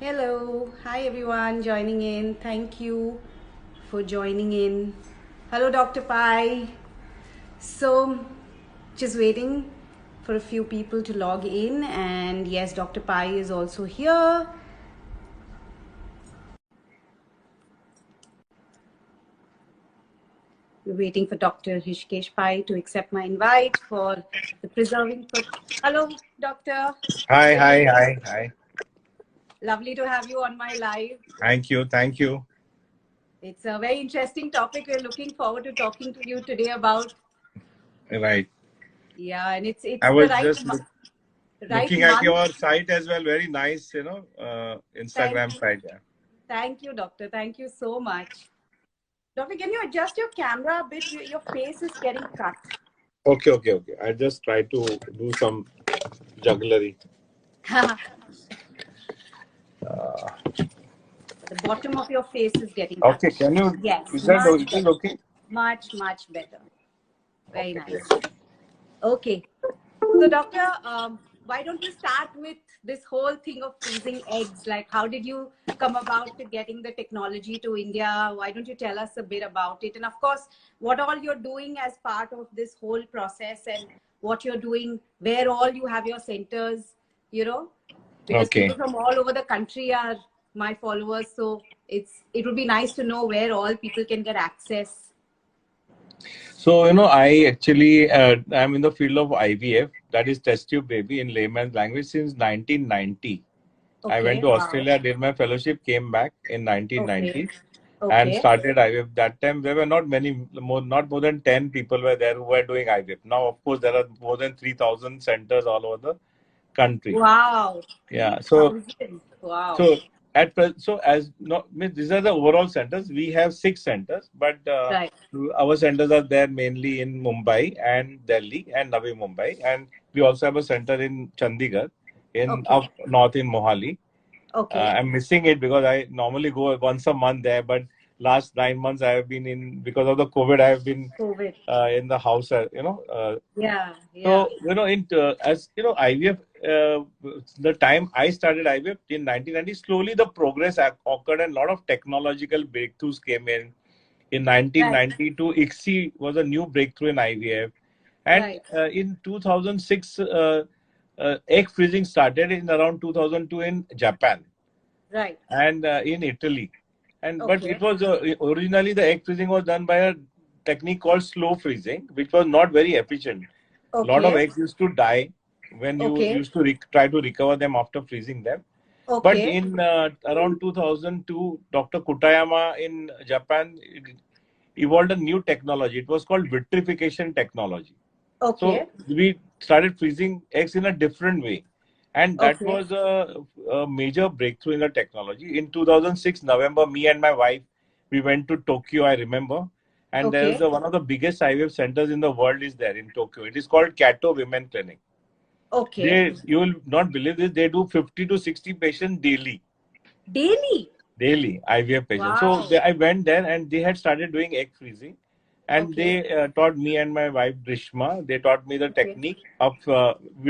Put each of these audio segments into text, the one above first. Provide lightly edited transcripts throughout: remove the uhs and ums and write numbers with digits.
Hello, hi everyone joining in. Thank you for joining in. Hello, Dr. Pai. So, just waiting for a few people to log in, and yes, Dr. Pai is also here. We're waiting for Dr. Hrishikesh Pai to accept my invite for the preserving. Hello, Doctor. Hi, hi, hi, hi. Lovely to have you on my live. Thank you, thank you. It's a very interesting topic. We're looking forward to talking to you today about. Right. Yeah, and it's I the was right just looking at month. your site as well. Very nice, Thank Instagram you. site. Yeah. Thank you, Doctor. Thank you so much. Doctor, can you adjust your camera a bit? Your face is getting cut. Okay. I just try to do some jugglery. The bottom of your face is getting cut. Okay, can you? Yes, Is that much it is better. okay? Much better. Very Okay, nice. great. Okay. So, Doctor, why don't we start with this whole thing of freezing eggs? Like, how did you come about to getting the technology to India? Why don't you tell us a bit about it? And of course, what all you're doing as part of this whole process and what you're doing, where all you have your centers, because Okay. people from all over the country are my followers. So it would be nice to know where all people can get access. So, I actually, I'm in the field of IVF, that is test tube baby in layman's language since 1990. I went Okay. to Wow. Australia, did my fellowship, came back in Okay. 1990 and Okay. started IVF. That time there were not more than 10 people were there who were doing IVF. Now, of course, there are more than 3,000 centers all over the country. Wow. Yeah. So, 3,000. Wow. so so as no, means these are the overall centers. We have 6 centers, but Right. our centers are there mainly in Mumbai and Delhi and Navi Mumbai, and we also have a center in Chandigarh, in Okay. up north in Mohali. Okay. I'm missing it because I normally go once a month there, but last 9 months I have been in because of the COVID. I have been COVID. in the house. Yeah. Yeah. So as you know, IVF. The time I started IVF in 1990, slowly the progress occurred and a lot of technological breakthroughs came in. In Right. 1992, ICSI was a new breakthrough in IVF, and Right. in 2006, egg freezing started in around 2002 in Japan Right. and in Italy. And but it Okay. was originally the egg freezing was done by a technique called slow freezing, which was not very efficient. A lot of Okay. eggs used to die when you Okay. used to try to recover them after freezing them. But Okay. in around 2002, Dr. Kutayama in Japan evolved a new technology. It was called vitrification technology. Okay. So we started freezing eggs in a different way. And that Okay. was a major breakthrough in the technology. In 2006, November, me and my wife, we went to Tokyo, I remember. And there's Okay. one of the biggest IVF centers in the world is there in Tokyo. It is called Kato Women Clinic. Okay. You will not believe this, they do 50 to 60 patients daily. Daily. Daily IVF patients. So Wow. I went there and they had started doing egg freezing, and Okay. they taught me and my wife Drishma. They taught me the Okay. technique of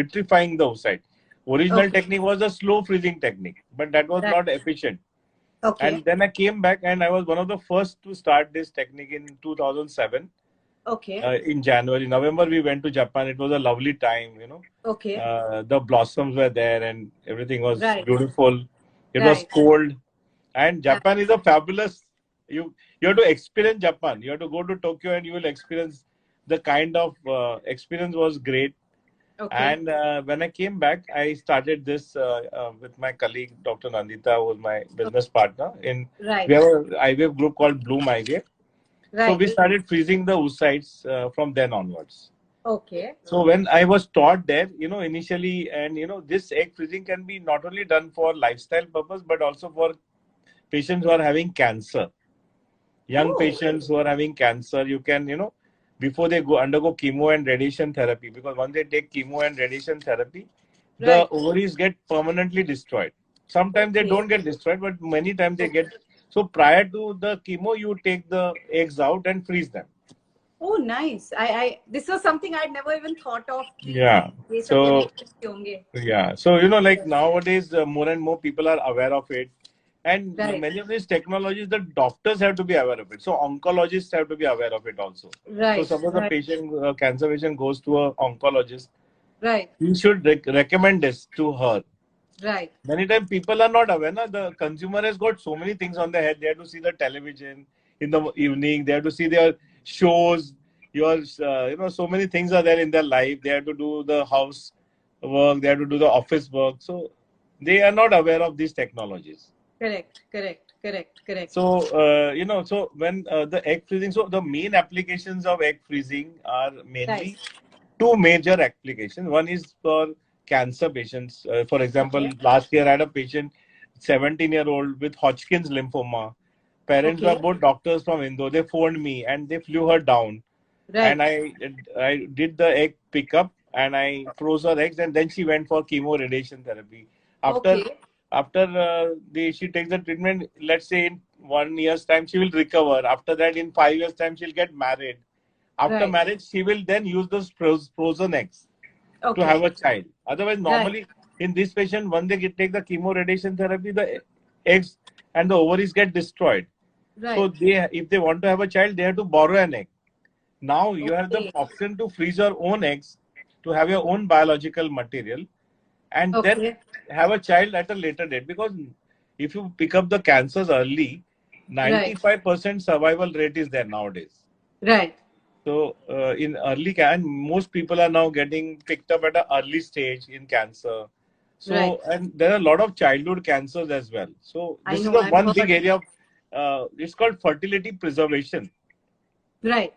vitrifying the oocyte. Original Okay. technique was a slow freezing technique, but that was Right. not efficient. Okay. And then I came back and I was one of the first to start this technique in 2007. Okay. In January, November, we went to Japan. It was a lovely time. Okay. The blossoms were there and everything was Right. beautiful. It was Right. cold, and Right. Japan is a fabulous. You have to experience Japan. You have to go to Tokyo and you will experience the kind of experience was great. Okay. And when I came back, I started this with my colleague Dr. Nandita, who was my business partner. We Right. have a IVF group called Bloom IVF. So Right. we started freezing the oocytes from then onwards. Okay. So when I was taught there, initially, and this egg freezing can be not only done for lifestyle purpose, but also for patients who are having cancer. Young Oh. patients who are having cancer, you can, before they go undergo chemo and radiation therapy, because once they take chemo and radiation therapy, the Right. ovaries get permanently destroyed. Sometimes they Okay. don't get destroyed, but many times they get. So prior to the chemo, you take the eggs out and freeze them. Oh, nice. This was something I'd never even thought of. Yeah. ये सब So benefits भी होंगे. yeah. So like nowadays, more and more people are aware of it. And Right. many of these technologies, the doctors have to be aware of it. So oncologists have to be aware of it also. Right. So suppose a patient, cancer patient goes to an oncologist, Right. he should recommend this to her. Right. Many times people are not aware. Na? The consumer has got so many things on their head. They have to see the television in the evening. They have to see their shows. So many things are there in their life. They have to do the house work. They have to do the office work. So they are not aware of these technologies. Correct. So, so when the egg freezing, so the main applications of egg freezing are mainly two major applications. One is for cancer patients. For example, last year I had a patient, 17-year-old with Hodgkin's lymphoma. Parents were both doctors from Indore. They phoned me and they flew her down. And I did the egg pickup and I froze her eggs, and then she went for chemo radiation therapy. After she takes the treatment, let's say in 1 year's time, she will recover. After that, in 5 years' time, she'll get married. After marriage, she will then use those frozen eggs to have a child. Otherwise, normally in this patient, when they take the chemo radiation therapy, the eggs and the ovaries get destroyed. So if they want to have a child, they have to borrow an egg. Now you have the option to freeze your own eggs, to have your own biological material, and then have a child at a later date. Because if you pick up the cancers early, 95% survival rate is there nowadays. Right. So in early most people are now getting picked up at an early stage in cancer. So and there are a lot of childhood cancers as well. So this is the one big area of it's called fertility preservation. Right.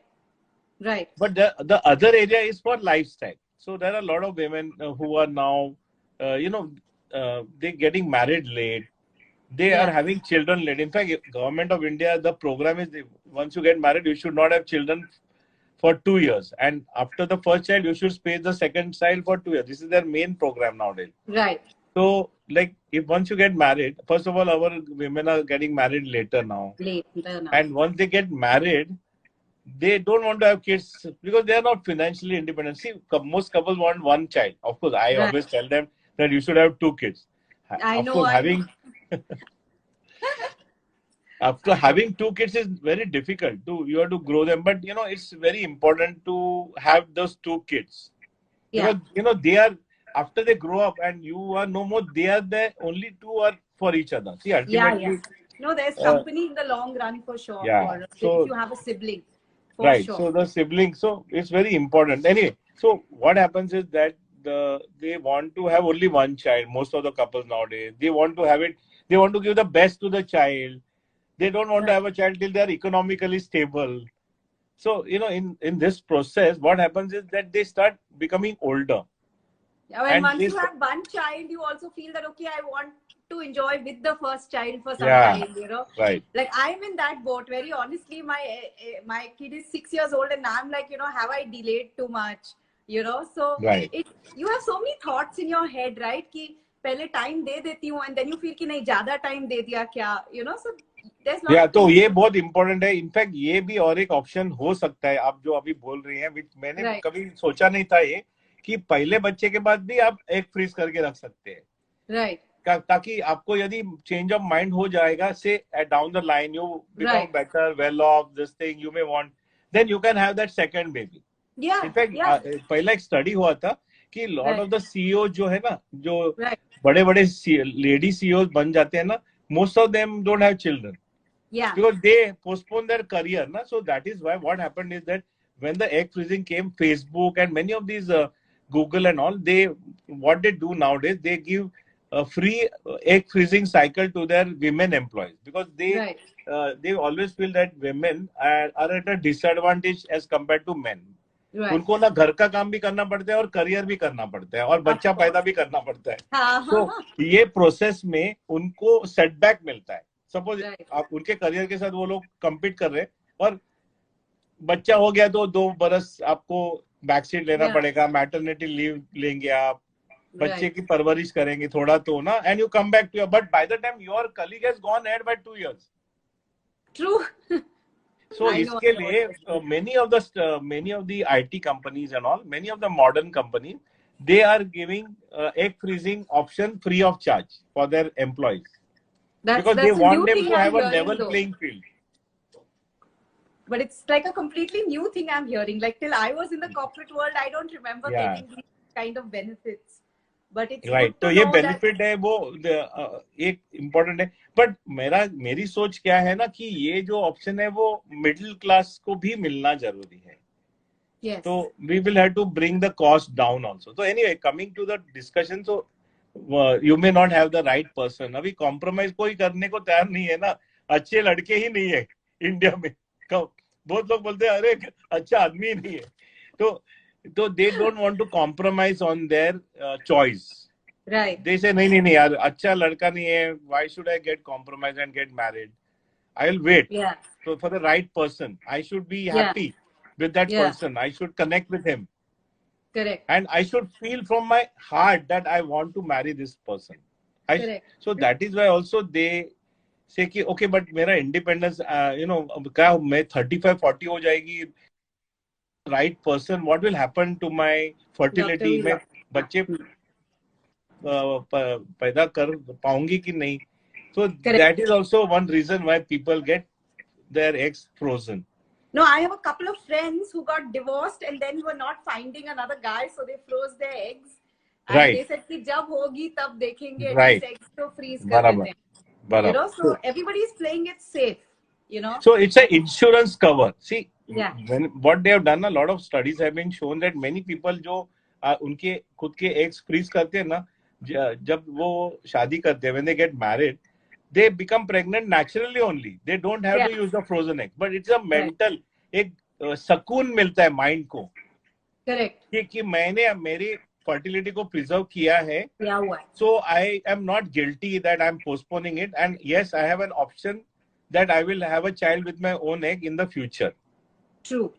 But the other area is for lifestyle. So there are a lot of women who are now they're getting married late. They are having children late. In fact, Government of India, the program is once you get married, you should not have children for 2 years. And after the first child, you should space the second child for 2 years. This is their main program nowadays. Right. So, like, if once you get married, first of all, our women are getting married later now. And once they get married, they don't want to have kids because they are not financially independent. See, most couples want one child. Of course, I always tell them that you should have 2 kids. After having 2 kids is very difficult. You have to grow them, but it's very important to have those 2 kids. Because they are, after they grow up and you are no more, they are the only 2 are for each other. See, ultimately, no, there's company in the long run for sure. So, if you have a sibling. So the siblings, so it's very important. Anyway, so what happens is that they want to have only one child. Most of the couples nowadays, they want to have it. They want to give the best to the child. They don't want to have a child till they are economically stable. So in this process, what happens is that they start becoming older. And once you have one child, you also feel that I want to enjoy with the first child for some time, Right. Like I'm in that boat. Very honestly, my kid is 6 years old, and I'm like, have I delayed too much? So you have so many thoughts in your head, right? Ki pehle time de deti hu, and then you feel ki nahi zyada time de diya kya, So there's lot. तो ये बहुत important है. In fact ये भी और एक option हो सकता है. आप जो अभी बोल रही हैं, मैंने कभी सोचा नहीं था ये कि पहले बच्चे के बाद भी आप एग फ्रीज करके रख सकते हैं. राइट. ताकि आपको यदि चेंज ऑफ माइंड हो जाएगा, say down the line you become better, well off, this thing you may want, then you can have that second baby. In fact पहला एक स्टडी हुआ था कि लॉट ऑफ द सीईओ जो है ना, जो बड़े बड़े लेडी सीईओ बन जाते हैं ना, most of them don't have children because they postpone their career na. So that is why what happened is that when the egg freezing came, Facebook and many of these Google and all, what they do nowadays, they give a free egg freezing cycle to their women employees, because they always feel that women are at a disadvantage as compared to men. उनको ना घर का काम भी करना पड़ता है और करियर भी करना पड़ता है और बच्चा पैदा भी करना पड़ता है. तो ये प्रोसेस में उनको सेटबैक मिलता है. सपोज आप उनके करियर के साथ वो लोग कम्पीट कर रहे हैं और बच्चा हो गया तो 2 बरस आपको बैकसीट लेना पड़ेगा, मैटरनिटी लीव लेंगे आप, बच्चे की परवरिश करेंगे थोड़ा तो ना, and you come back to your, but by the time your colleague has gone ahead by 2 years. True. So इसके लिए many of the IT companies and all, many of the modern companies, they are giving egg freezing option free of charge for their employees, because they want them to have a level playing field. But it's like a completely new thing I'm hearing. Like till I was in the corporate world, I don't remember getting these kind of benefits. But it's right. तो ये benefit है वो एक important है. But मेरी सोच क्या है ना कि ये जो option है वो middle class को भी मिलना जरूरी है. Yes. So we will have to bring the cost down also. So anyway, coming to the discussion, so you may not have the right person. अभी compromise कोई करने को तैयार नहीं है ना. अच्छे लड़के ही नहीं है इंडिया में. बहुत लोग बोलते हैं अरे अच्छा आदमी नहीं है. तो they don't want to compromise on their choice. Right. They say नहीं यार अच्छा लड़का नहीं है. Why should I get compromised and get married? I'll wait. Yeah. So for the right person, I should be happy with that person. I should connect with him. Correct. And I should feel from my heart that I want to marry this person. Correct. So that is why also they say कि okay, but मेरा independence, क्या मैं 35-40 हो जाएगी, right person, what will happen to my fertility? मैं बच्चे पैदा कर पाऊंगी कि नहीं? So that is also one reason why people get their eggs frozen. No, I have a couple of friends who got divorced and then were not finding another guy, so they froze their eggs. And right. They said कि जब होगी तब देखेंगे. Right. Eggs तो freeze कर देते हैं. So everybody is playing it safe. So it's an insurance cover. See, what they have done, a lot of studies have been shown that many people जो उनके खुद के eggs freeze करते हैं ना, जब वो शादी करते हैं, when they get married, they become pregnant naturally only. They don't have to use the frozen egg. But it's a mental, एक सकून मिलता है mind को. Correct. कि मैंने मेरी fertility को preserve किया है. So I am not guilty that I am postponing it. And yes, I have an option that I will have a child with my own egg in the future. True.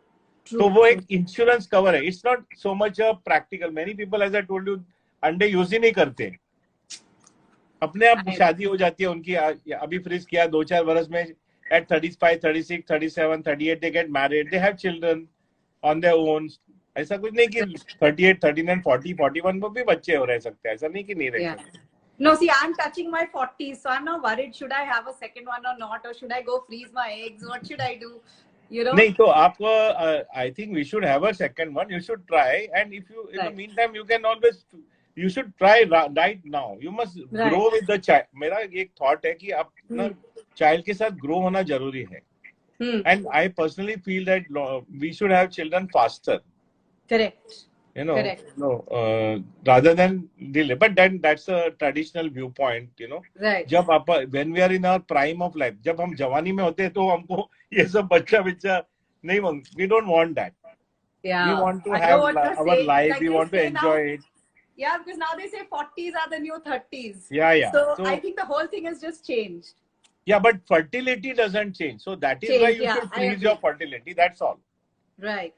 तो वो एक insurance cover है. It's not so much a practical. Many people, as I told you, अंडे use ही नहीं करते. अपने आप शादी हो जाती है उनकी. अभी फ्रीज किया 2-4 वर्ष में, at 35, 36, 37, 38 they get married, they have children on their own. ऐसा कुछ नहीं कि 38, 39, 40, 41 में भी बच्चे हो रह सकते हैं. ऐसा नहीं कि नहीं रह सकते. No, see, I'm touching my 40s, so I'm not worried. Should I have a second one or not, or should I go freeze my eggs? What should I do? नहीं तो आपको I think we should have a second one. You should try, and if you in the meantime you can always. You should try right now. You must grow with the child. मेरा एक thought है कि आप ना child के साथ grow होना जरूरी है. And I personally feel that we should have children faster. Correct. Correct. Rather than delay. But then that's a traditional viewpoint. Right. जब आप when we are in our prime of life, जब हम जवानी में होते हैं तो हमको ये सब बच्चा नहीं, we don't want that. Yeah. We want to have our life. Like we want to enjoy it. Yeah, because now they say 40s are the new 30s. Yeah. So I think the whole thing has just changed. Yeah, but fertility doesn't change. So that is why you should freeze your fertility. That's all. Right.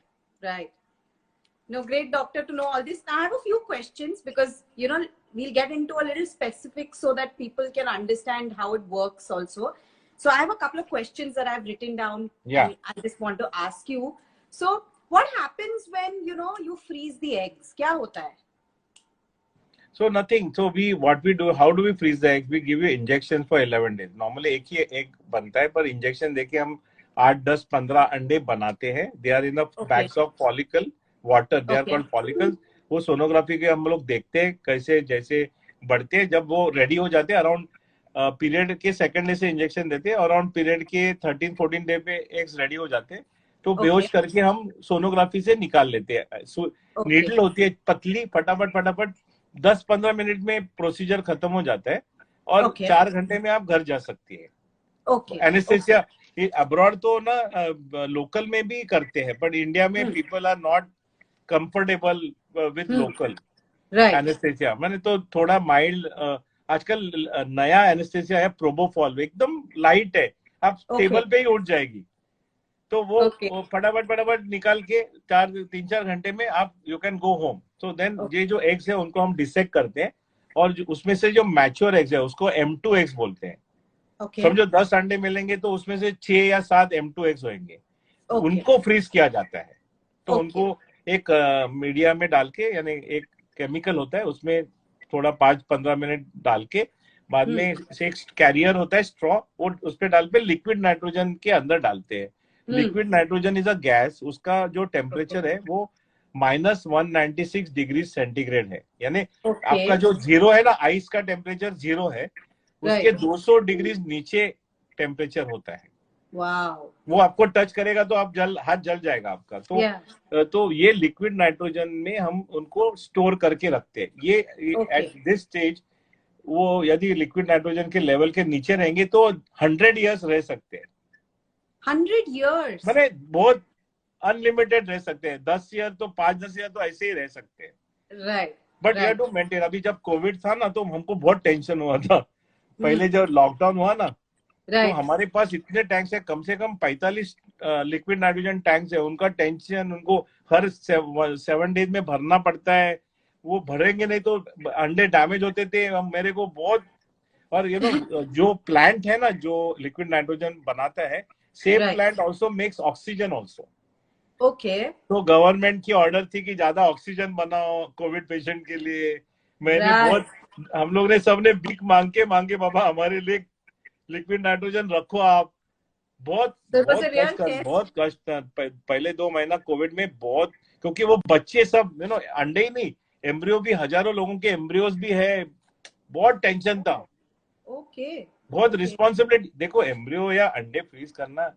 No, great, doctor, to know all this. Now I have a few questions because, we'll get into a little specific so that people can understand how it works also. So I have a couple of questions that I've written down. Yeah. I just want to ask you. So what happens when, you freeze the eggs? Kya hota hai? So nothing. So what we do, how do we freeze the eggs? We give you injections for 11 days. Normally एक ही egg बनता है, पर injection देके हम 8, 10, 15 अंडे बनाते हैं. They are in the bags of follicle water. They are called follicles. वो सोनोग्राफी के हम लोग देखते हैं कैसे जैसे बढ़ते हैं. जब वो रेडी हो जाते हैं, अराउंड पीरियड के सेकंड डे से इंजेक्शन देते हैं, और अराउंड पीरियड के 13-14 डे पे एग्स रेडी हो जाते हैं. तो बेहोश करके हम सोनोग्राफी से निकाल लेते हैं. नीडल होती है पतली, फटाफट 10-15 मिनट में प्रोसीजर खत्म हो जाता है और 4 घंटे में आप घर जा सकती है. एनेस्थेसिया अब्रॉड तो ना लोकल में भी करते हैं, बट इंडिया में people are not comfortable with local anaesthesia. मैंने तो थोड़ा माइल्ड, आजकल नया एनेस्थेसिया है प्रोबोफॉल, एकदम लाइट है, आप टेबल पे ही उठ जाएगी. तो वो फटाफट निकाल के 3-4 घंटे में आप you can go home. So then ये जो एग्स है उनको हम डिसेक्ट करते हैं, और उसमें से जो मैच्योर एग्स है उसको M2 एग्स बोलते हैं. समझो 10 अंडे मिलेंगे तो उसमें से 6 या 7 M2 एग्स होंगे. उनको फ्रीज किया जाता है। तो उनको एक मीडिया में डाल के, यानी एक केमिकल होता है उसमें थोड़ा 5-15 मिनट डाल के, बाद में से एक कैरियर होता है स्ट्रॉ, वो उस पे डाल पे लिक्विड नाइट्रोजन के अंदर डालते हैं। Liquid nitrogen is a gas, उसका जो टेम्परेचर है वो -196 डिग्री सेंटीग्रेड है। यानी आपका जो जीरो है ना, आइस का टेम्परेचर जीरो है, उसके 200 डिग्री नीचे टेम्परेचर होता है। वो आपको टच करेगा तो आप हाथ जल जाएगा आपका। तो ये लिक्विड नाइट्रोजन में हम उनको स्टोर करके रखते हैं। ये एट दिस स्टेज वो यदि लिक्विड नाइट्रोजन के लेवल के नीचे रहेंगे तो 100 ईयर्स रह सकते हैं। 100 ईयर्स मैंने बहुत अनलिमिटेड रह सकते हैं। 10 ईयर तो 5-10 ईयर तो ऐसे ही रह सकते हैं। Right, but you have to maintain. अभी जब कोविड था ना तो हमको बहुत टेंशन हुआ था। पहले जब लॉकडाउन हुआ ना, तो हमारे पास इतने टैंक्स है, कम से कम 45 लिक्विड नाइट्रोजन टैंक्स है। उनका टेंशन, उनको हर 7 डेज में भरना पड़ता है। वो भरेंगे नहीं तो अंडे डैमेज होते थे। मेरे को बहुत, और जो प्लांट है ना जो लिक्विड नाइट्रोजन बनाता है, same plant also makes oxygen also. तो गवर्नमेंट की ऑर्डर थी कि ज्यादा ऑक्सीजन बनाओ कोविड पेशेंट के लिए। मैंने बहुत, हम लोग ने सबने भीख मांगे बाबा हमारे लिए लिक्विड नाइट्रोजन रखो आप। बहुत कष्ट था पहले 2 महीना कोविड में, बहुत। क्योंकि वो बच्चे सब अंडे ही नहीं, एम्ब्रियो भी, हजारों लोगों के एम्ब्रियोज भी है। बहुत टेंशन था। बहुत रिस्पॉन्सिबिलिटी। देखो, एम्ब्रियो या अंडे फ्रीज करना,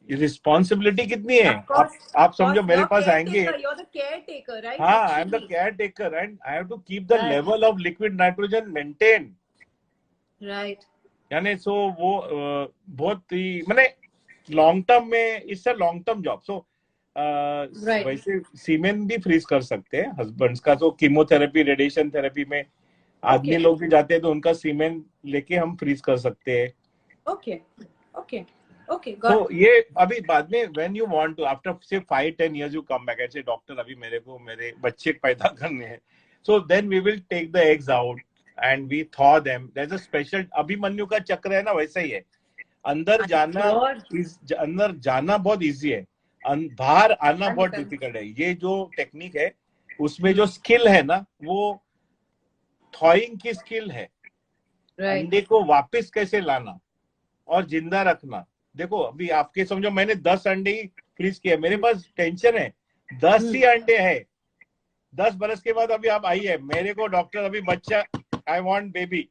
रिस्पॉन्सिबिलिटी कितनी है। आप समझो, मेरे पास आएंगे। हाँ, I am the caretaker and I have to keep the level of liquid nitrogen maintain. Right. यानी सो वो बहुत ही, मैंने लॉन्ग टर्म में, इससे लॉन्ग टर्म जॉब। सो वैसे सीमेन भी फ्रीज कर सकते हैं हस्बैंड्स का। तो कीमोथेरेपी, रेडिएशन थेरेपी में आदमी लोग भी जाते हैं तो उनका सीमेन लेके हम फ्रीज कर सकते हैं। तो ये अभी बाद में when you want to, after say 5-10 years you come back and say doctor अभी मेरे को मेरे बच्चे पैदा करने हैं। So then we will take the eggs out and we thaw them. There is a special, अभिमन्यु का चक्र है ना, वैसा ही है। अंदर जाना बहुत इजी है, बाहर आना बहुत डिफिकल्ट है। ये जो टेक्निक है उसमें जो स्किल है ना, वो थॉइंग की स्किल है। अंडे को वापस कैसे लाना और जिंदा रखना। देखो अभी आपके समझो मैंने 10 अंडे ही फ्रीज किए, मेरे पास टेंशन है 10 ही अंडे है। 10 बरस के बाद अभी आप आइए मेरे को, डॉक्टर अभी बच्चा, I want baby,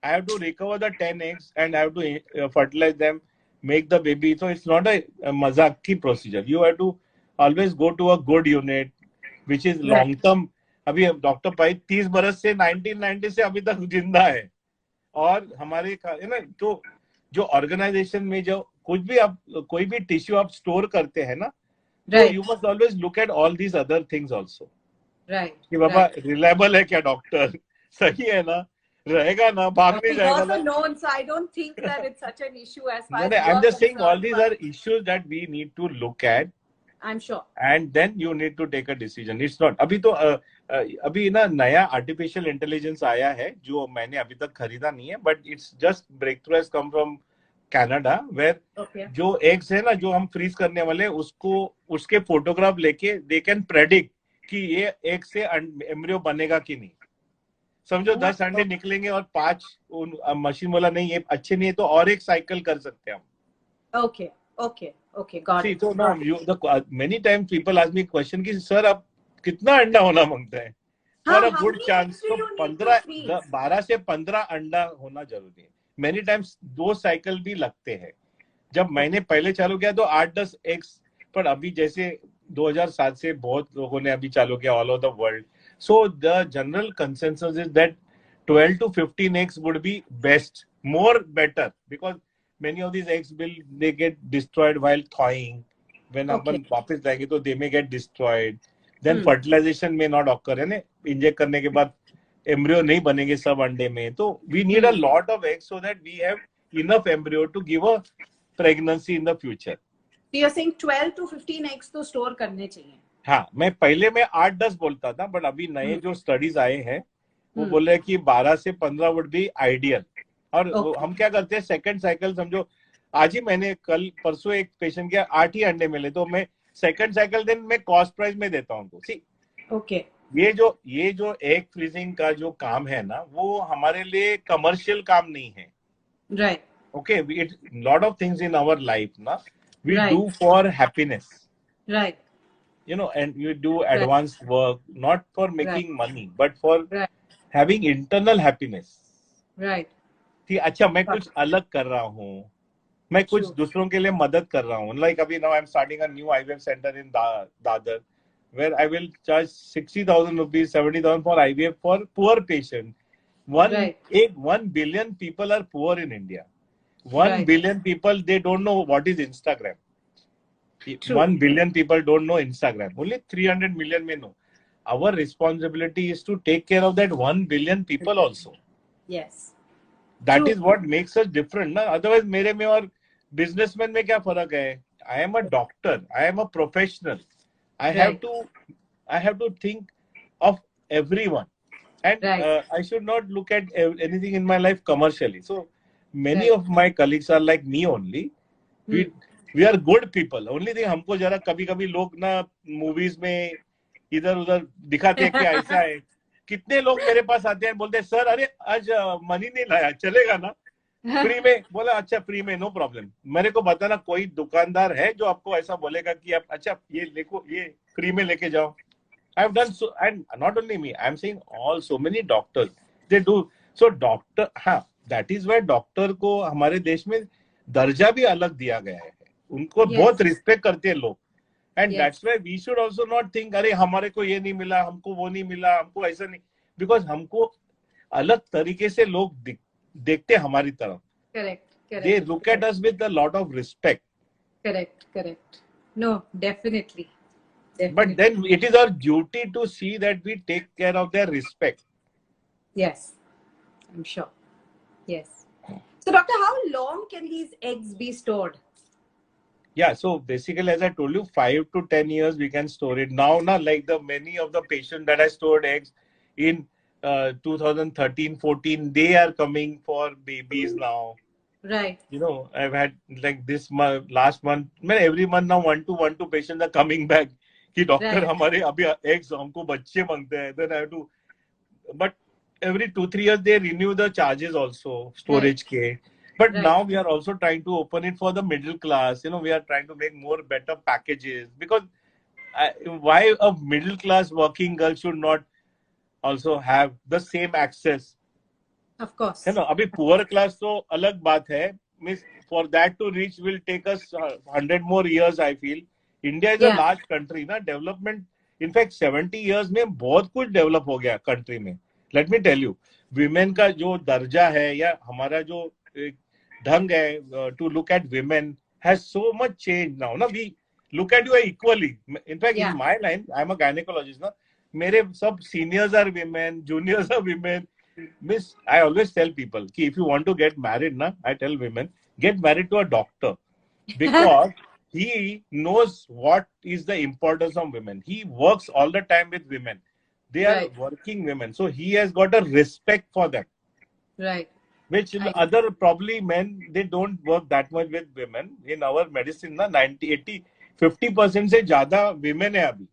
I have to recover the 10 eggs and I have to fertilize them, make the baby. So it's not a mazak ki procedure. You have to always go to a good unit, which is long term. अभी doctor भाई 30 बरस से 1990 से अभी तक जिंदा है। और हमारे है ना, तो जो ऑर्गेनाइजेशन में जो कुछ भी आप, कोई भी टिश्यू आप स्टोर करते हैं ना, तो you must always look at all these other things also. कि बाबा रिलायबल है क्या डॉक्टर, सही है ना, रहेगा ना, भाग नहीं जाएगा ना। known, so I don't think that it's such an issue as far as I'm just saying all these are issues that we need to look at. I'm sure. And then you need to take a decision. It's not अभी तो अभी ना नया artificial intelligence आया है जो मैंने अभी तक खरीदा नहीं है, but it's just breakthrough has come from Canada, where जो एग्स है ना जो हम फ्रीज करने वाले, उसको उसके फोटोग्राफ लेके दे कैन प्रेडिक्ट कि ये एग से एम्ब्रियो बनेगा कि नहीं। समझो 10 अंडे निकलेंगे और 5 मशीन बोला नहीं ये अच्छे नहीं है तो और एक साइकिल कर सकते हैं हम। Okay, got it. So now many times people ask me question कि सर आप कितना अंडा होना मांगते हैं? For a good chance तो 12 से 15 अंडा होना जरूरी है। Many times 2 साइकिल भी लगते हैं। जब मैंने पहले चालू किया तो 8-10 एग्स, पर अभी जैसे 2007 से बहुत लोगों ने अभी चालू किया all over the world. So the general consensus is that 12 to 15 eggs would be best, more better, because many of these eggs they get destroyed while thawing. When अपन वापस जाएंगे तो they may get destroyed. Then fertilization may not occur, है ना, inject करने के बाद embryo नहीं बनेंगे सब अंडे में। तो we need a lot of eggs so that we have enough embryo to give a pregnancy in the future. So you're saying 12 to 15 eggs तो store करने चाहिए? हाँ, मैं पहले में 8-10 बोलता था, बट अभी नए जो स्टडीज आए हैं वो बोल रहे हैं कि 12 से 15 वुड बी आइडियल। और हम क्या करते हैं, सेकंड साइकिल समझो आज ही मैंने कल परसों एक पेशेंट के 8 ही अंडे मिले, तो मैं सेकंड साइकिल दिन मैं कॉस्ट प्राइस में देता हूँ उनको। सी ओके, ये जो एग फ्रीजिंग का जो काम है ना, वो हमारे लिए कमर्शियल काम नहीं है। Right. Okay, it lot of things in our life ना we Right. Do for happiness, Right. you know, and you do advanced work not for making money but for having internal happiness. Right. कि अच्छा मैं कुछ अलग कर रहा हूँ, मैं कुछ दूसरों के लिए मदद कर रहा हूँ. Like अभी now I'm starting a new IVF center in Dadar where I will charge 60,000 rupees, 70,000 for IVF for poor patient. 1 billion people are poor in India. 1 billion people, they don't know what is Instagram. True. 1 billion people don't know Instagram. Only 300 million may know. Our responsibility is to take care of that 1 billion people also. Yes. That True. Is what makes us different. Na? Otherwise, मेरे में और businessman में क्या फर्क है? I am a doctor. I am a professional. I have to think of everyone. And I should not look at anything in my life commercially. So many of my colleagues are like me only. We are good people. Only thing हमको जरा कभी-कभी लोग ना movies में इधर-उधर दिखाते हैं कि ऐसा है. कितने लोग मेरे पास आते हैं बोलते हैं सर अरे आज मनी नहीं लाया, चलेगा ना? फ्री में. बोला अच्छा फ्री में, नो प्रॉब्लम. मेरे को बताना कोई दुकानदार है जो आपको ऐसा बोलेगा कि आप अच्छा ये देखो ये फ्री में लेके जाओ. I have done so, and not only me, I am saying all so many doctors they do. So doctor, हाँ, that is why doctor को हमारे देश में दर्जा भी अलग दिया गया है. उनको बहुत रिस्पेक्ट करते हैं लोग. And that's why we should also not think अरे हमारे को ये नहीं मिला, हमको वो नहीं मिला, हमको ऐसा नहीं, because हमको अलग तरीके से लोग देखते हैं हमारी तरफ. Correct. They look at us with a lot of respect. Correct. No, definitely. But then it is our duty to see that we take care of their respect. Yes, I'm sure. Yes. So, doctor, how long can these eggs be stored? Yeah, so basically, as I told you, 5 to 10 years we can store it. Now, like many of the patients that I stored eggs in 2013-14, they are coming for babies now. Right. You know, I've had like this month, last month, every month now 1 to 2 patients are coming back. कि doctor हमारे अभी eggs हमको बच्चे मांगते हैं. Then I have to, but every 2-3 years they renew the charges also storage के. But now we are also trying to open it for the middle class. You know, we are trying to make more better packages because why a middle class working girl should not also have the same access? Of course. You know, अभी poor class तो अलग बात है. Means for that to reach will take us 100 more years. I feel. India is a large country, ना development. In fact, 70 years में बहुत कुछ develop हो गया country में. Let me tell you, women का जो दर्जा है या हमारा जो ढंग है to look at women has so much changed now. ना we look at you equally. In fact, in my line, I am a gynecologist. ना मेरे सब seniors are women, juniors are women. Miss, I always tell people कि if you want to get married, ना I tell women get married to a doctor because he knows what is the importance of women. He works all the time with women. They are working women. So he has got a respect for them. Right. Which other probably men, they don't work that much with women. In our medicine, na 90, 80, 50% से ज़्यादा women है अभी.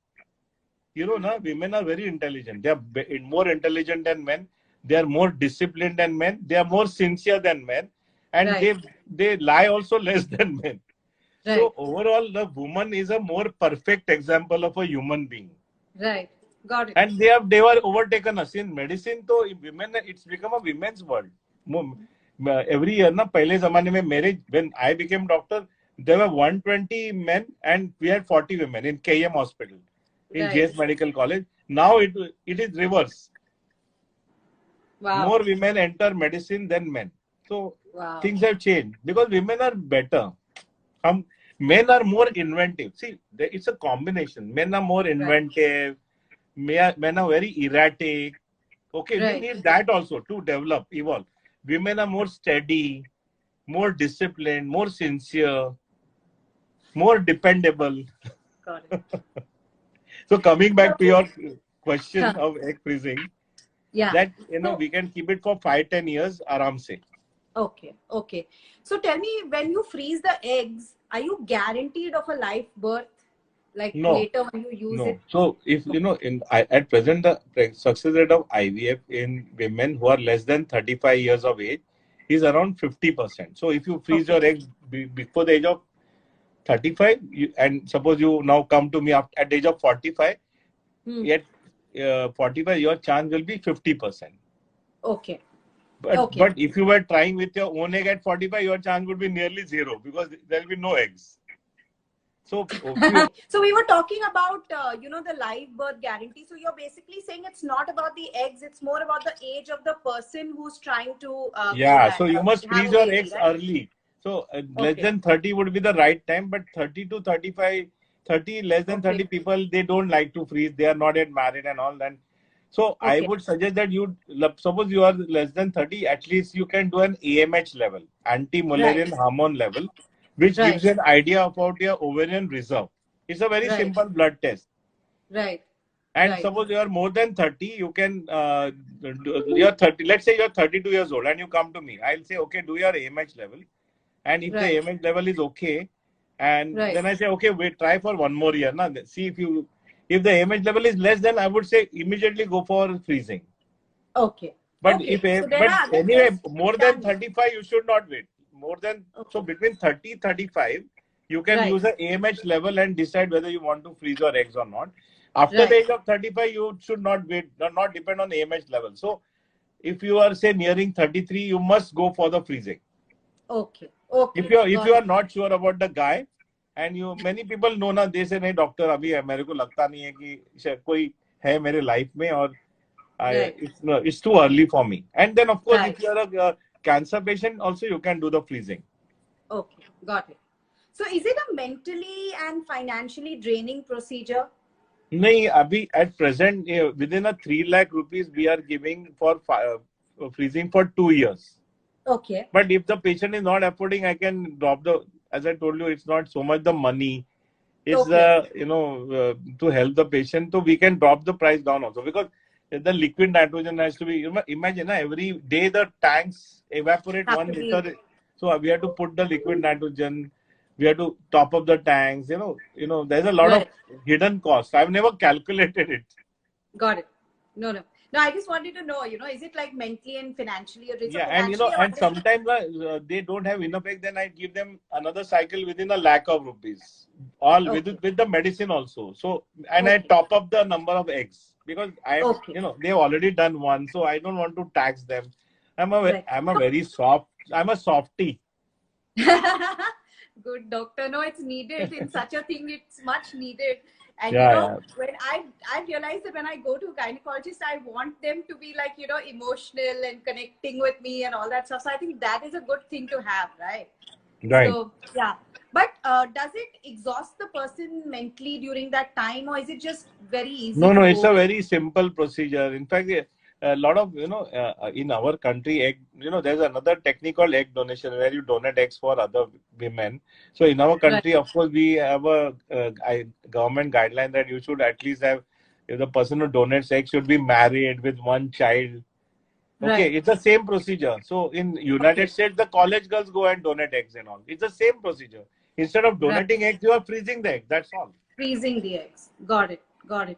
You know, na, women are very intelligent. They are more intelligent than men. They are more disciplined than men. They are more sincere than men. And they lie also less than men. Right. So overall, the woman is a more perfect example of a human being. Right. Got it. And they were overtaken us in medicine. So women, it's become a women's world. Every year, na पहले ज़माने में when I became doctor, there were 120 men and we had 40 women in KM Hospital, in JS Medical College. Now it is reverse. Wow. More women enter medicine than men. So things have changed because women are better. Men are more inventive. See, it's a combination. Men are more inventive. Men are very erratic. Okay, we need that also to develop, evolve. Women are more steady, more disciplined, more sincere, more dependable. Got it. So coming back to your question of egg freezing, Yeah. that, you know, we can keep it for 5-10 years aram se. Okay, okay. So tell me, when you freeze the eggs, are you guaranteed of a live birth? Like No, later when you use no. it? So if you know, at present the success rate of IVF in women who are less than 35 years of age is around 50%. So if you freeze Okay. your eggs before the age of 35, and suppose you now come to me at the age of 45, yet 45, your chance will be 50%. Okay. But if you were trying with your own egg at 45, your chance would be nearly zero because there will be no eggs. So, so we were talking about the live birth guarantee. So you're basically saying it's not about the eggs; it's more about the age of the person who's trying to yeah. So you must have freeze a your baby, eggs right? early. So less than 30 would be the right time, but 30 to 35, 30 less than 30 people, they don't like to freeze. They are not yet married and all that. So I would suggest that you suppose you are less than 30, at least you can do an AMH level, anti-Mullerian hormone level, which gives you an idea about your ovarian reserve. It's a very simple blood test. Right. And suppose you are more than 30, you can, you're 30, let's say you're 32 years old and you come to me. I'll say, okay, do your AMH level. And if the AMH level is okay, and then I say, okay, wait, try for one more year. Now, see if the AMH level is less, then I would say immediately go for freezing. Okay. But anyway, more than 35, you should not wait. So between 30, 35, you can use an AMH level and decide whether you want to freeze your eggs or not. After the age of 35, you should not wait, not depend on AMH level. So if you are say nearing 33, you must go for the freezing. Okay. If you are not sure about the guy, and many people know ना, they say नहीं doctor अभी मेरे को लगता नहीं है कि कोई है मेरे लाइफ में और it's too early for me. And then of course if you are a cancer patient also you can do the freezing. Okay, got it. So is it a mentally and financially draining procedure? नहीं अभी at present within a 3 lakh rupees we are giving for freezing for 2 years. Okay. But if the patient is not affording, I can drop as I told you, it's not so much the money. It's to help the patient. So we can drop the price down also because the liquid nitrogen has to be, imagine every day the tanks evaporate 1 liter. So we have to put the liquid nitrogen. We have to top up the tanks. There's a lot of hidden costs. I've never calculated it. Got it. No. No, I just wanted to know, is it like mentally and financially? Yeah, and sometimes they don't have enough eggs, then I give them another cycle within 1 lakh of rupees, all with the medicine also. So, and I top up the number of eggs because they've already done one, so I don't want to tax them. I'm a softie. Good doctor. No, it's needed in such a thing. It's much needed. And when I realized that when I go to a gynecologist, I want them to be like, emotional and connecting with me and all that stuff. So I think that is a good thing to have, right? Right. So, yeah. But does it exhaust the person mentally during that time, or is it just very easy? No, it's a very simple procedure. In fact, a lot of, in our country, there's another technique called egg donation where you donate eggs for other women. So in our country, of course, we have a government guideline that you should at least have, if the person who donates eggs should be married with one child. Okay, it's the same procedure. So in United States, the college girls go and donate eggs and all. It's the same procedure. Instead of donating eggs, you are freezing the eggs. That's all. Freezing the eggs. Got it.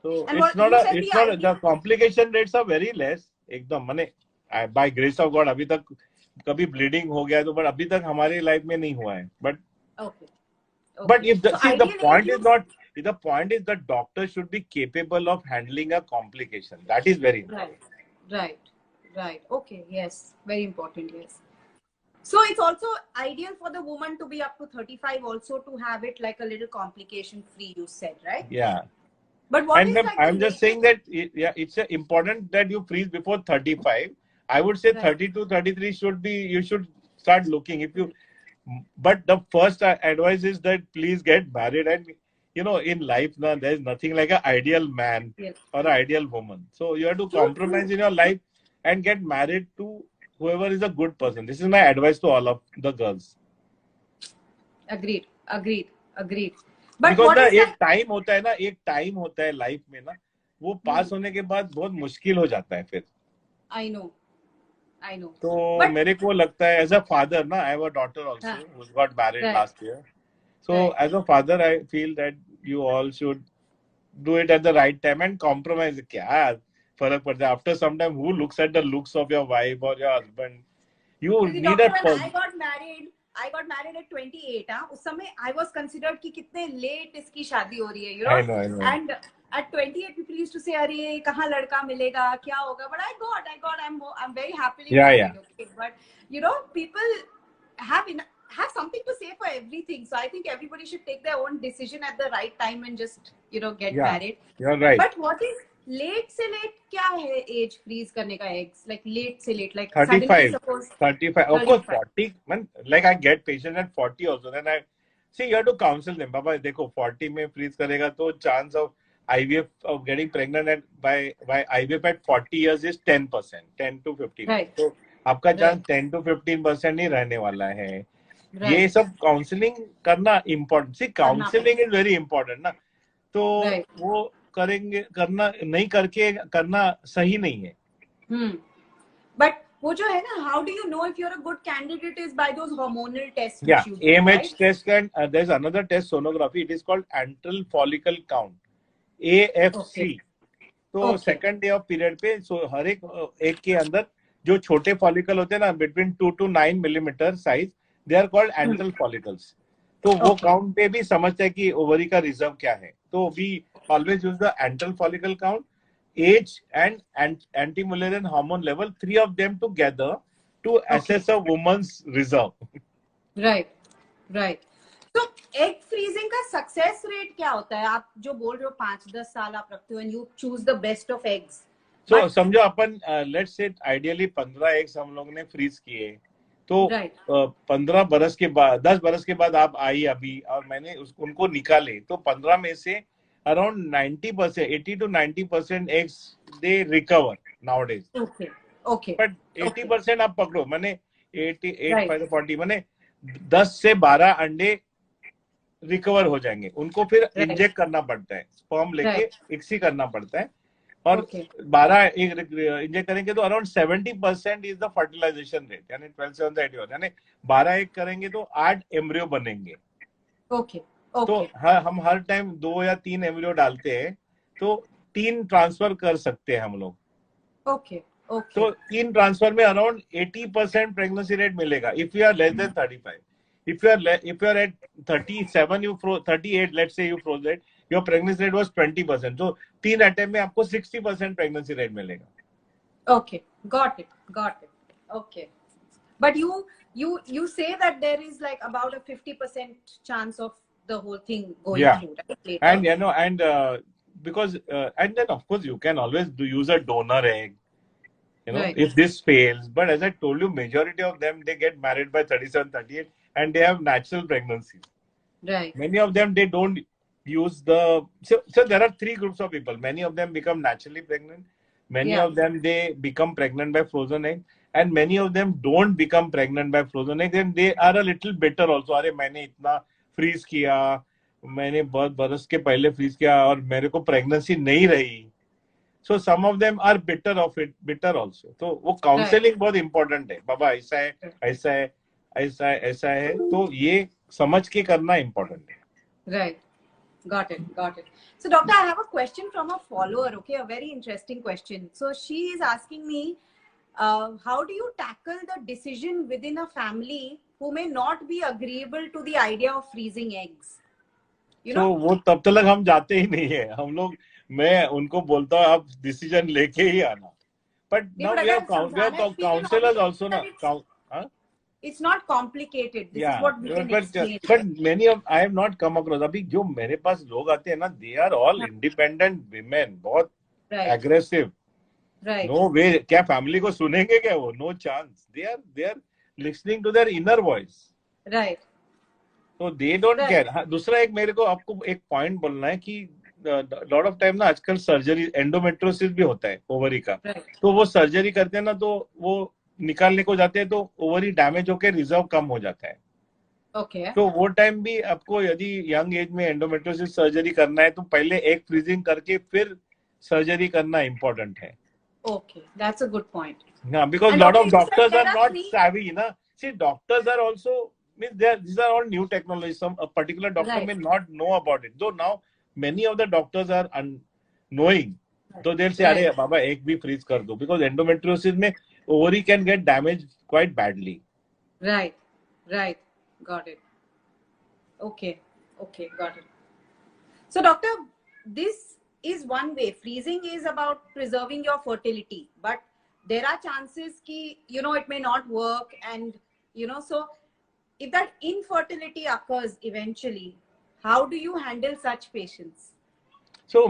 So and the complication rates are very less. एकदम मने by grace of God अभी तक कभी bleeding हो गया तो but अभी तक हमारी life में नहीं हुआ है. But if the point is the doctor should be capable of handling a complication. That is very important. Right. Okay. Yes. Very important. Yes. So it's also ideal for the woman to be up to 35 also to have it like a little complication free, you said, right? Yeah. But I'm just saying that it's important that you freeze before 35. I would say 32, 33 you should start looking. But the first advice is that please get married, and in life now there's nothing like an ideal man or an ideal woman. So you have to compromise in your life and get married to whoever is a good person. This is my advice to all of the girls. Agreed. But एक time होता है life में ना, वो पास होने के बाद बहुत मुश्किल हो जाता है फिर. I know. I know. तो मेरे को लगता है एज अ फादर ना, I have a daughter also who got married last year, so as a father I feel that you all should do it at the right time and compromise. क्या फर्क पड़ता है after some time, who looks at the looks of your wife और your husband. You need a I got married at 28. उस समय I was considered कि कितने late इसकी शादी हो रही है, you know. I know. And at 28 people used to say, अरे कहाँ लड़का मिलेगा, क्या होगा? But I got, I'm very happily married. Okay? But you know, people have something to say for everything. So I think everybody should take their own decision at the right time and just, you know, get married. You're right. But what is late से late क्या है as freeze करने का eggs? Like late से late, like 35. Suppose 35. Of course 40. Man, like I get patient at 40 also. Then I see you have to counsel them. Baba, देखो 40 में freeze करेगा तो chance of IVF of getting pregnant by IVF at 40 years is 10%, 10 to 15. Right. तो आपका chance 10 to 15% ही रहने वाला है. ये सब काउंसलिंग करना important. See counselling is very important ना. तो वो करेंगे, करना नहीं करके करना सही नहीं है. बट वो जो है ना, how do you know if you are a good candidate is by those hormonal test. या AMH test and there is another test, sonography. It is called antral follicle count, AFC. तो second day of period पे हर एक के अंदर जो छोटे follicle होते हैं ना, between 2 to 9 millimetre size, they are called antral follicles. तो वो काउंट पे भी समझते हैं कि ओवरी का रिजर्व क्या है. तो we always use the antral follicle count, age and anti Mullerian hormone level, 3 of them together to assess a woman's reserve. Right. तो एग फ्रीजिंग का सक्सेस रेट क्या होता है? आप जो बोल रहे हो 5-10 साल आप रखते हो, and you choose the best of eggs. So समझो अपन लेट्स से आइडियली 15 एग्स हम लोग ने फ्रीज किए, तो 15 बरस के बाद, 10 बरस के बाद आप आई अभी और मैंने उनको निकाले, तो 15 में से around 90%, 80 to 90% eggs they recover nowadays. Okay. But 80% आप पकड़ो, मैंने 88 मैंने 10 से 12 अंडे रिकवर हो जाएंगे. उनको फिर इंजेक्ट करना पड़ता है, स्पर्म लेके इक्सी करना पड़ता है, और 12 इंजेक्ट करेंगे तो around 70% is the fertilisation rate, यानी 12 से 81, यानी 12 एक करेंगे तो 8 एम्ब्रियो बनेंगे. तो हम हर टाइम 2 या 3 एम्ब्रियो डालते हैं, तो 3 ट्रांसफर कर सकते हैं हम लोग. तो 3 ट्रांसफर में अराउंड 80% प्रेगनेंसी रेट मिलेगा if you are less than 35. If you are at 37, 38, let's say you froze it, your pregnancy rate was 20%. So 3 attempt में आपको 60% pregnancy rate मिलेगा. Okay, got it. Okay, but you say that there is like about a 50% chance of the whole thing going through, right? Later. And you know, and because and then of course you can always use a donor egg. You know, if this fails, but as I told you, majority of them they get married by 37, 38. And they have natural pregnancies. Right. Many of them, they don't use the... So there are 3 groups of people. Many of them become naturally pregnant. Many of them, they become pregnant by frozen egg. And many of them don't become pregnant by frozen egg. And they are a little bitter also. अरे मैंने इतना freeze किया, मैंने बहुत बरस के पहले freeze किया और मेरे को pregnancy नहीं रही. So some of them are bitter also. तो वो counseling बहुत important है. बाबा ऐसा है, ऐसा है, तो ये समझ के करना इम्पोर्टेंट है. Right. Got it. So doctor, I have a question from a follower. Okay, a very interesting question. So she is asking me, how do you tackle the decision within a family who may not be agreeable to the idea of freezing eggs? You know? वो तब तक हम जाते ही नहीं है. हम लोग, मैं उनको बोलता हूँ आप डिसीजन लेके ही आना. But now we have counselors also ना. It's not complicated. This is what we can explain. But many of I have not come across. अभी जो मेरे पास लोग आते हैं ना, they are all independent women, बहुत aggressive. Right. No way. क्या family को सुनेंगे क्या वो? No chance. They are listening to their inner voice. Right. So they don't care. दूसरा एक मेरे को आपको एक point बोलना है कि lot of time ना आजकल सर्जरी, एंडोमेट्रोसिस भी होता है ओवरी का. तो वो सर्जरी करते हैं ना, तो वो निकालने को जाते हैं तो ओवरी डैमेज होकर रिजर्व कम हो जाता है. तो वो टाइम भी आपको यदि यंग एज में एंडोमेट्रोसिस सर्जरी करना है तो पहले एग फ्रीजिंग करके फिर सर्जरी करना इम्पोर्टेंट है. Okay, that's a good point. Yeah, because a lot of doctors are not savvy, na. See, doctors are also, means these are all new technologies. A particular doctor may not know about it. Though now many of the doctors are knowing. So they'll say, "Arey, Baba, egg bhi freeze kar do," because endometriosis mein ovary can get damaged quite badly. Right. Got it. Okay, got it. So, doctor, this is one way. Freezing is about preserving your fertility, but there are chances ki, it may not work, and so if that infertility occurs eventually, how do you handle such patients? So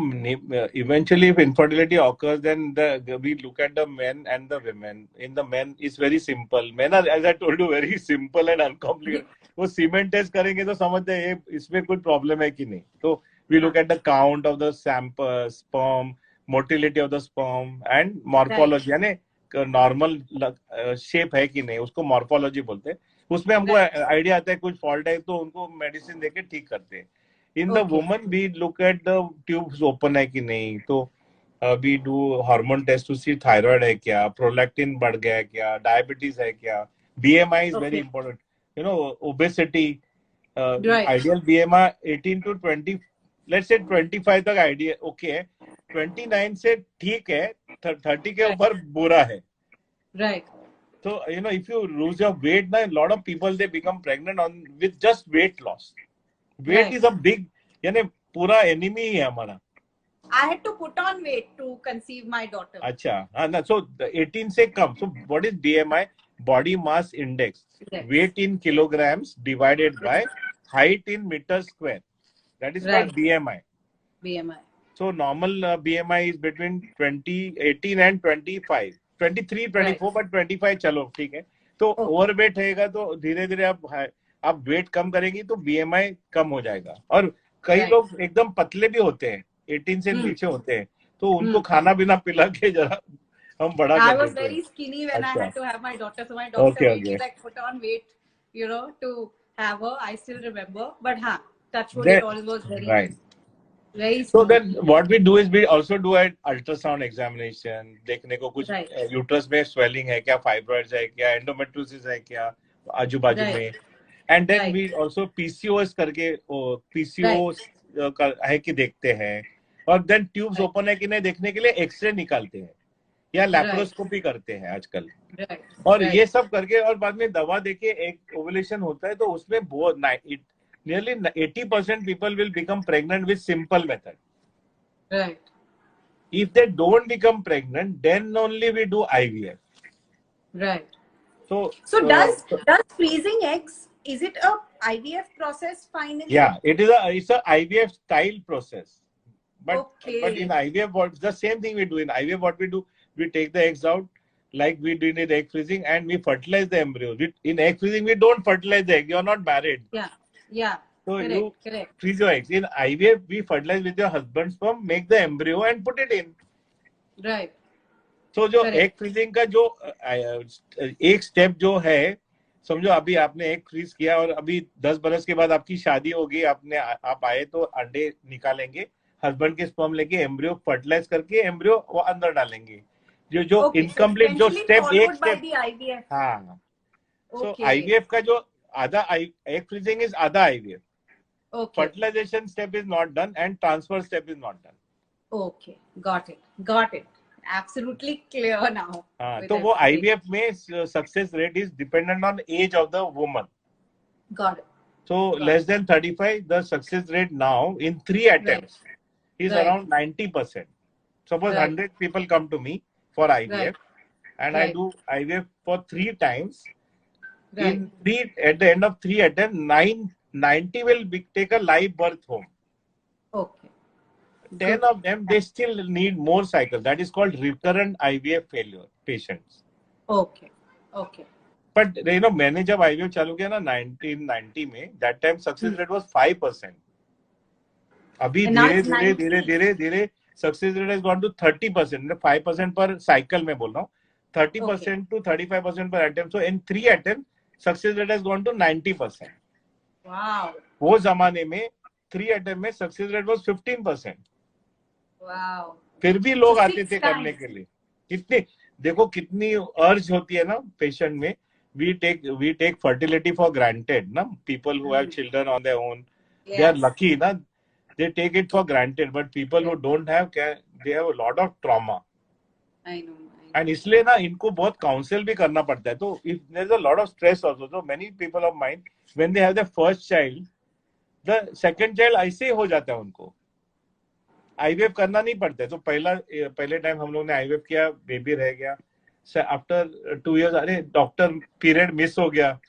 eventually, if infertility occurs, then we look at the men and the women. In the men, it's very simple. Men are, as I told you, very simple and uncomplicated. वो cement test करेंगे तो समझते हैं इसमें कोई problem है कि नहीं. तो we look at the count of the sample, sperm, motility of the sperm, and morphology. यानी नॉर्मल शेप है कि नहीं, उसको मॉर्फोलॉजी बोलते हैं. उसमें हमको आइडिया आता है कुछ फॉल्ट है तो उनको मेडिसिन देके ठीक करते हैं. In the woman, we look at the tubes open है कि नहीं. तो we do hormone test to see thyroid है क्या, prolactin बढ़ गया है क्या, diabetes है क्या. BMI is very important. Obesity. Ideal BMI 18 to 20. Let's say 25 तक आइडिया ओके है. 29 से ठीक है, 30 के ऊपर बुरा है. Right. So if you lose your weight, a lot of people they become pregnant with just weight loss. Weight is a big, यानी पूरा enemy है हमारा. I had to put on weight to conceive my daughter. अच्छा, हाँ. So 18 से कम. So what is BMI? Body Mass Index. Weight in kilograms divided by height in meters square. That is called BMI. So normal BMI is between 18 and 25. 23, 24, but 25 चलो ठीक है. तो overweight रहेगा तो धीरे धीरे आप वेट कम करेंगी तो बीएमआई कम हो जाएगा. और कई लोग एकदम पतले भी होते हैं, 18 से नीचे होते हैं, तो उनको खाना बिना पिला के जरा हम बड़ा कर देते हैं. I was very skinny when I had to have my daughter, so my doctor made me like put on weight, to have her. I still remember, but touch wood, it all was very very small. So then what we do is we also do an ultrasound examination, देखने को कुछ uterus में swelling है क्या, fibroids है क्या, endometriosis है क्या आजू बाजू में. And then we also PCOS करके PCOS है कि देखते हैं. और then tubes open है कि नहीं देखने के लिए एक्सरे निकालते हैं या लैप्रोस्कोपी करते हैं आजकल. और ये सब करके और बाद में दवा देके एक ओवुलेशन होता है, तो उसमें बहुत nearly 80% people will become pregnant with simple method. Right. If they don't become pregnant, then only we do IVF. Right. So does freezing eggs, is it a IVF process finally? Yeah, it's a IVF style process. But in IVF, the same thing we do. In IVF, what we do, we take the eggs out like we do in egg freezing and we fertilize the embryo. In egg freezing, we don't fertilize the egg. You're not married. Yeah. So you freeze your eggs. In IVF, we fertilize with your husband's sperm, make the embryo and put it in. Right. So जो egg freezing का जो एक step जो है, समझो अभी आपने egg freeze किया और अभी 10 बरस के बाद आपकी शादी होगी, आप आए तो अंडे निकालेंगे, हस्बैंड के स्पर्म लेके एम्ब्रियो फर्टिलाइज करके एम्ब्रियो वो अंदर डालेंगे. जो इनकम्प्लीट जो स्टेप एक स्टेप. हाँ. सो आईवीएफ का जो आधा एग फ्रीजिंग इज आधा IVF. Fertilization step is not done and transfer step is not done. Okay, got it. Absolutely clear now. तो वो IVF में success rate is dependent on age of the woman. Got it. So less than 35, the success rate now in 3 attempts is around 90%. Suppose 100 people come to me for IVF and I do IVF for 3 times. In 3, at the end of 3 attempts, 90 will take a live birth home. Okay. 10 of them, they still need more cycles. That is called recurrent IVF failure patients. Okay. But मैंने जब IVF चालू किया ना 1990 में, that time success rate was 5%. अभी धीरे success rate has gone to 30%. 5% per cycle में बोल रहा हूँ. 30% to 35% per attempt. So in 3 attempts, success rate has gone to 90%. Wow. वो जमाने में 3 attempt में success rate was 15%. Wow. फिर भी लोग आते थे करने के लिए. कितनी देखो कितनी अर्ज होती है ना पेशेंट में. we take fertility for granted na. People who have children on their own, they are lucky na, they take it for granted, but people who don't have, they have a lot of trauma. I know. And इसलिए ना इनको बहुत council भी करना पड़ता है. तो if there's a lot of stress also, so many people of mine when they have their first child, the second child ऐसे ही हो जाता है उनको. आईवीएफ करना नहीं पड़ता है. तो पहले टाइम हम लोग ने आईवीएफ किया, बेबी रह गया. आफ्टर 2 years, अरे डॉक्टर पीरियड मिस हो गया.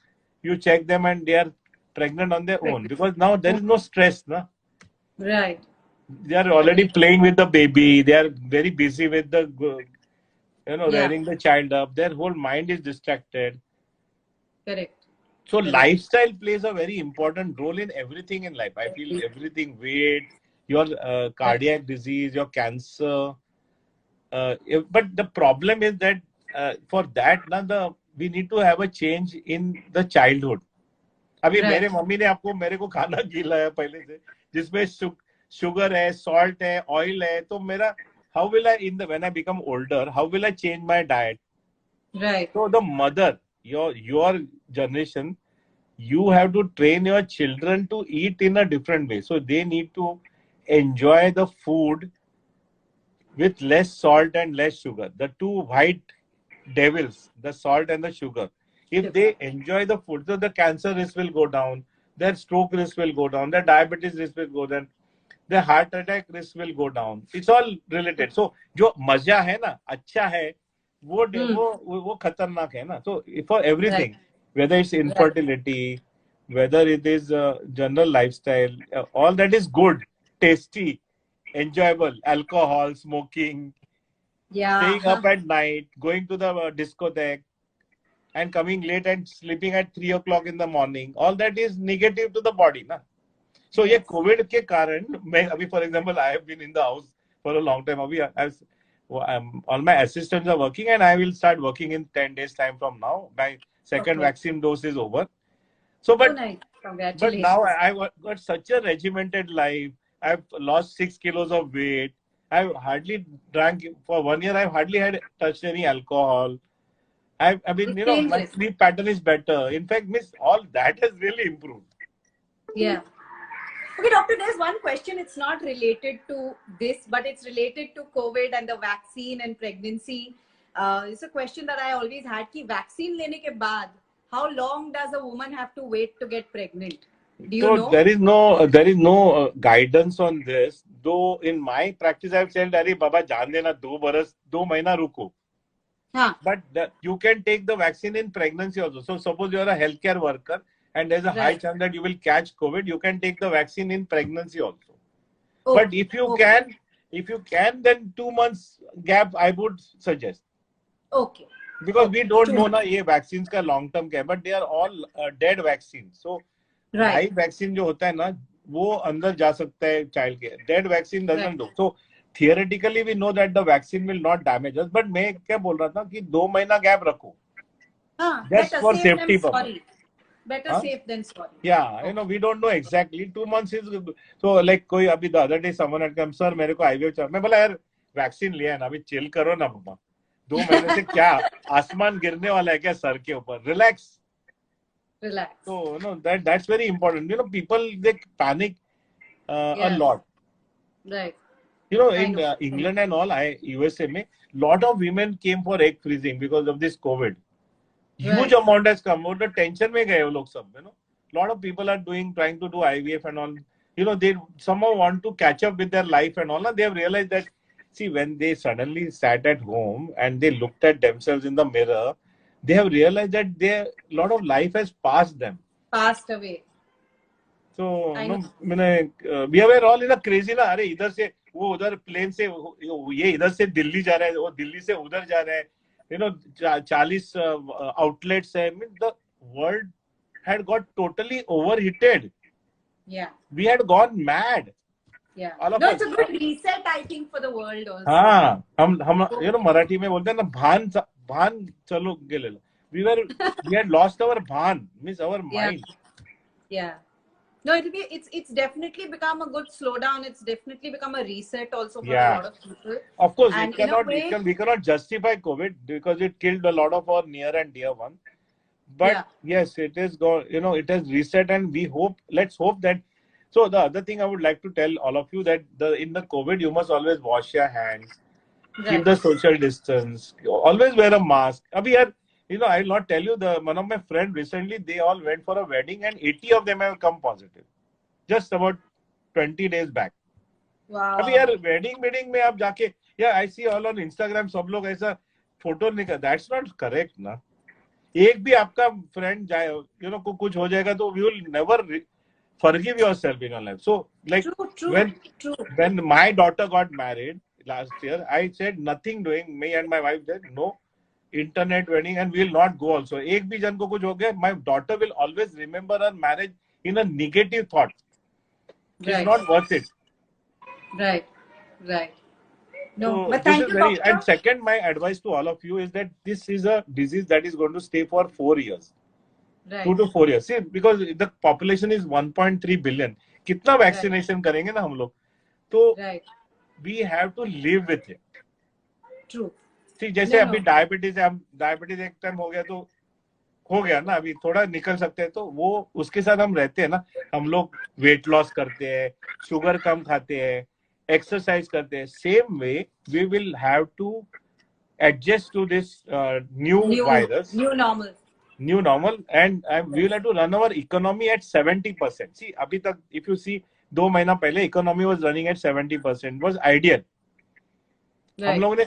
You check them and they are pregnant on their own because now there is no stress, na. Right. They are already playing with the baby. They are very busy with the, rearing the child up. Their whole mind is distracted. Correct. So lifestyle plays a very important role in everything in life. I feel everything, weight, your cardiac disease, your cancer. But the problem is that for that, we need to have a change in the childhood. अभी मेरे mummy ने मेरे को खाना खिलाया पहले से, जिसमें शुगर है, सॉल्ट है, ऑयल है. तो मेरा how will I when I become older, how will I change my diet? Right. So the mother, your generation, you have to train your children to eat in a different way. So they need to enjoy the food with less salt and less sugar. The two white devils, the salt and the sugar. If they enjoy the food, so the cancer risk will go down, their stroke risk will go down, their diabetes risk will go down, their heart attack risk will go down. It's all related. So जो मजा है ना, अच्छा है, वो खतरनाक है ना. So for everything, whether it's infertility, whether it is general lifestyle, all that is good, tasty, enjoyable. Alcohol, smoking, staying up at night, going to the discotheque, and coming late and sleeping at 3 o'clock in the morning, all that is negative to the body, na. So ये COVID के कारण मैं अभी, for example, I have been in the house for a long time. अभी all my assistants are working and I will start working in 10 days time from now. My second vaccine dose is over. So but now I got such a regimented life. I've lost 6 kilos of weight. I've hardly drank for 1 year. I've hardly had touched any alcohol. I mean, my sleep pattern is better. In fact, all that has really improved. Yeah. Okay, doctor, there's one question. It's not related to this, but it's related to COVID and the vaccine and pregnancy. It's a question that I always had. कि vaccine लेने के बाद, how long does a woman have to wait to get pregnant? Do you know? There is no guidance on this. Though in my practice, I've said, "Arey Baba, jaan dena 2 mahina ruko." But you can take the vaccine in pregnancy also. So suppose you are a healthcare worker and there's a high chance that you will catch COVID, you can take the vaccine in pregnancy also. But if you can, then 2 months gap I would suggest. Okay. Because we don't know na ye vaccines ka long term क्या, but they are all dead vaccines. So live vaccine जो होता है ना, वो अंदर जा सकता है child के. Dead vaccine doesn't do. So theoretically we know that the vaccine will not damage us. But मैं क्या बोल रहा था कि 2 महीना gap रखो. Just for safety purpose. Better safe than sorry. Yeah, we don't know exactly. 2 months is so like कोई अभी the other day someone had come, sir मेरे को IVF चाहिए. मैं बोला यार वैक्सीन लिया है ना, अभी चिल करो ना पापा. 2 महीने से क्या आसमान गिरने वाला है क्या सर के ऊपर? Relax. So that's very important. People they panic a lot. Right. In England and all, USA में lot of women came for egg freezing because of this COVID. Huge amount has come. वो तो tension में गए वो लोग सब. Lot of people are trying to do IVF and all. They somehow want to catch up with their life and all. And they have realized that, see, when they suddenly sat at home and they looked at themselves in the mirror, they have realized that a lot of life has passed away. So we were all in a crazy ना, अरे इधर से वो उधर plane से ये इधर से दिल्ली जा रहा है, वो दिल्ली से उधर जा रहा है. 40 outlets hai. I mean, the world had got totally overheated. Yeah. We had gone mad. Yeah. It's a good reset, I think, for the world also. हाँ, हम मराठी में बोलते हैं ना, भान चलो गेले. We had lost our bhaan, means our mind. Yeah. No, it's definitely become a good slowdown. It's definitely become a reset also for a lot of people. Of course, and we cannot justify COVID because it killed a lot of our near and dear ones. But yes, it is it has reset, and let's hope that. So the other thing I would like to tell all of you that in the COVID, you must always wash your hands, keep the social distance, always wear a mask. Abhi yaar, I'll not tell you, one of my friends recently, they all went for a wedding and 80 of them have come positive. Just about 20 days back. Wow. अभी यार wedding में आप जाके I see all on Instagram सब लोग ऐसा photo निकल, that's not correct ना. एक भी आपका फ्रेंड जाए को कुछ हो जाएगा तो we will never forgive yourself in your life. So like when my daughter got married last year, I said nothing doing. Me and my wife said no internet wedding and we will not go also. एक भी जन को कुछ हो गया, my daughter will always remember her marriage in a negative thought. It's not worth it. Right. No, so but thank you, doctor. And second, my advice to all of you is that this is a disease that is going to stay for 4 years. Right. 2 to 4 years. See, because the population is 1.3 billion. कितना vaccination करेंगे ना हम लोग? तो we have to live with it. True. See, जैसे अभी diabetes एक time हो गया तो हो गया ना, अभी थोड़ा निकल सकते हैं तो वो उसके साथ हम रहते हैं ना. हम लोग वेट लॉस करते हैं, शुगर कम खाते हैं, एक्सरसाइज करते हैं. Same way we will have to adjust to this new virus, new normal, and we will have to run our economy at 70%. See, abhi tak, if you see 2 महीना पहले economy was running at 70%, was ideal.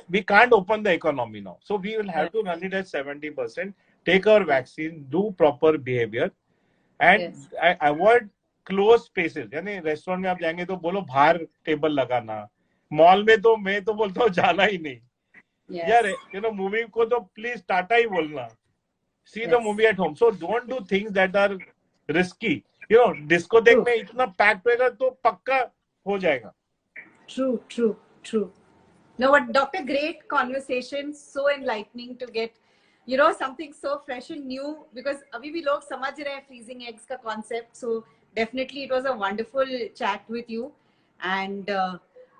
We can't open the economy now, so we will have to run it at 70%. Take our vaccine, do proper behavior, and avoid closed spaces. यानी restaurant में आप जाएंगे तो बोलो बाहर table लगाना. Mall में तो मैं तो बोलता हूँ जाना ही नहीं. यार मूवी को तो प्लीज टाटा ही बोलना. See the movie at home. So don't do things that are risky. Discotheque में इतना पैक्ड रहेगा तो पक्का हो जाएगा. True. No, but doctor, great conversation, so enlightening to get something so fresh and new, because अभी भी लोग समझ रहे हैं freezing eggs का concept. So definitely it was a wonderful chat with you, and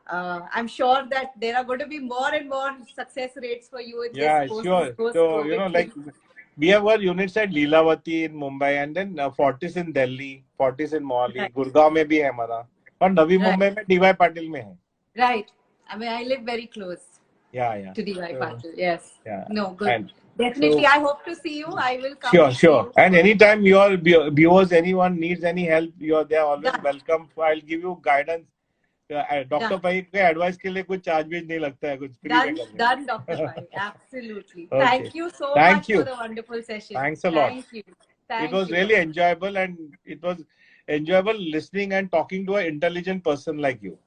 I'm sure that there are going to be more and more success rates for you. Sure. So like we have our units at Leelavati in Mumbai, and then Fortis in Delhi, Fortis in Mohali, Gurgaon में भी है हमारा, और नवी मुंबई में DY Patil में है. Right. I mean, I live very close. To DY Patil. Yes. No, good. And definitely, I hope to see you. I will come. Sure. And anytime your viewers, anyone needs any help, they are always welcome. I'll give you guidance. Doctor भाई के advice के लिए कुछ charge भी नहीं लगता है, कुछ फ्री में. Done, Dr. Pai. Absolutely. Thank you so much for the wonderful session. Thanks a lot. It was really enjoyable, and it was enjoyable listening and talking to an intelligent person like you.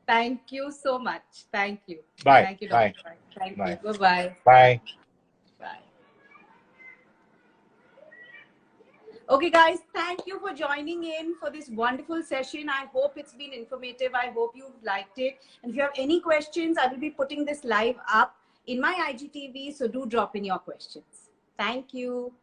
Thank you so much. Thank you. Bye. Thank you, Dr. Pai. Thank you. Bye-bye. Bye. Okay, guys, thank you for joining in for this wonderful session. I hope it's been informative. I hope you've liked it. And if you have any questions, I will be putting this live up in my IGTV. So do drop in your questions. Thank you.